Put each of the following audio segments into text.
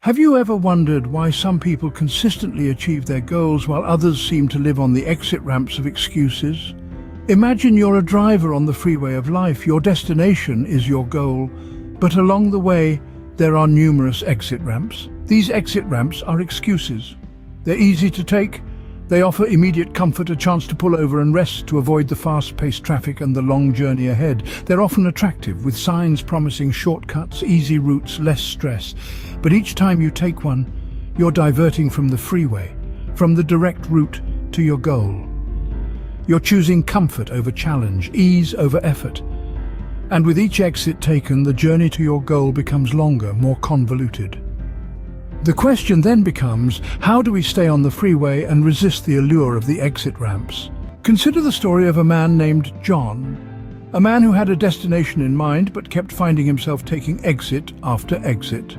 Have you ever wondered why some people consistently achieve their goals while others seem to live on the exit ramps of excuses? Imagine you're a driver on the freeway of life. Your destination is your goal, but along the way, there are numerous exit ramps. These exit ramps are excuses. They're easy to take. They offer immediate comfort, a chance to pull over and rest to avoid the fast-paced traffic and the long journey ahead. They're often attractive, with signs promising shortcuts, easy routes, less stress. But each time you take one, you're diverting from the freeway, from the direct route to your goal. You're choosing comfort over challenge, ease over effort. And with each exit taken, the journey to your goal becomes longer, more convoluted. The question then becomes, how do we stay on the freeway and resist the allure of the exit ramps? Consider the story of a man named John, a man who had a destination in mind but kept finding himself taking exit after exit.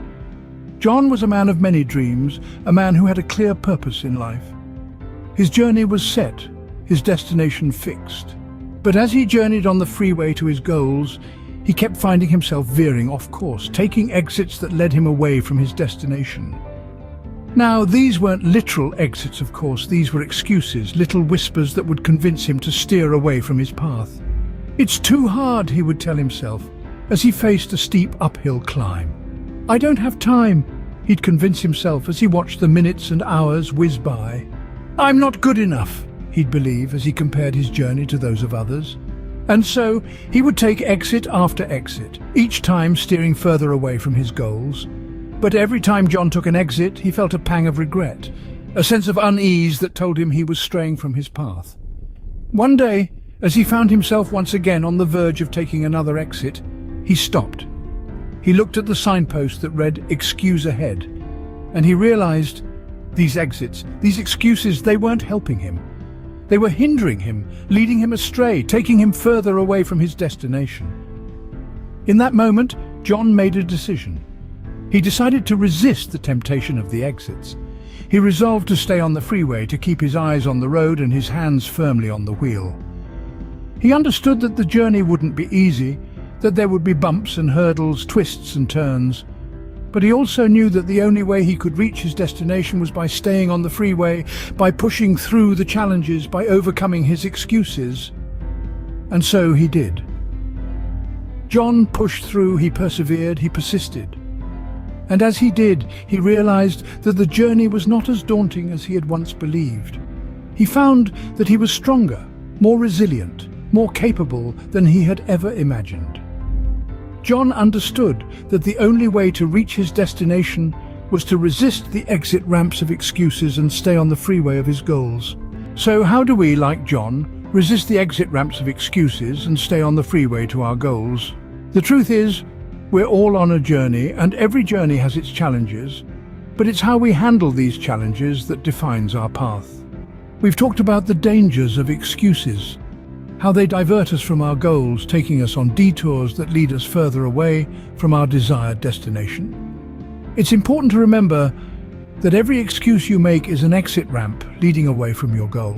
John was a man of many dreams, a man who had a clear purpose in life. His journey was set, his destination fixed. But as he journeyed on the freeway to his goals, he kept finding himself veering off course, taking exits that led him away from his destination. Now, these weren't literal exits, of course. These were excuses, little whispers that would convince him to steer away from his path. "It's too hard," he would tell himself, as he faced a steep uphill climb. "I don't have time," he'd convince himself as he watched the minutes and hours whiz by. "I'm not good enough," he'd believe as he compared his journey to those of others. And so, he would take exit after exit, each time steering further away from his goals. But every time John took an exit, he felt a pang of regret, a sense of unease that told him he was straying from his path. One day, as he found himself once again on the verge of taking another exit, he stopped. He looked at the signpost that read, "Excuse ahead," and he realized these exits, these excuses, they weren't helping him. They were hindering him, leading him astray, taking him further away from his destination. In that moment, John made a decision. He decided to resist the temptation of the exits. He resolved to stay on the freeway, to keep his eyes on the road and his hands firmly on the wheel. He understood that the journey wouldn't be easy, that there would be bumps and hurdles, twists and turns. But he also knew that the only way he could reach his destination was by staying on the freeway, by pushing through the challenges, by overcoming his excuses. And so he did. John pushed through, he persevered, he persisted. And as he did, he realized that the journey was not as daunting as he had once believed. He found that he was stronger, more resilient, more capable than he had ever imagined. John understood that the only way to reach his destination was to resist the exit ramps of excuses and stay on the freeway of his goals. So how do we, like John, resist the exit ramps of excuses and stay on the freeway to our goals? The truth is, we're all on a journey, and every journey has its challenges, but it's how we handle these challenges that defines our path. We've talked about the dangers of excuses, how they divert us from our goals, taking us on detours that lead us further away from our desired destination. It's important to remember that every excuse you make is an exit ramp leading away from your goal.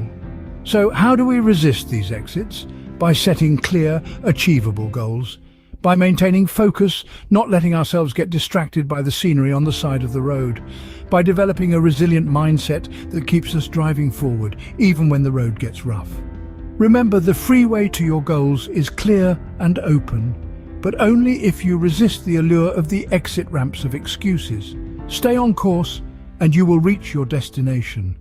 So how do we resist these exits? By setting clear, achievable goals, by maintaining focus, not letting ourselves get distracted by the scenery on the side of the road, by developing a resilient mindset that keeps us driving forward, even when the road gets rough. Remember, the freeway to your goals is clear and open, but only if you resist the allure of the exit ramps of excuses. Stay on course, and you will reach your destination.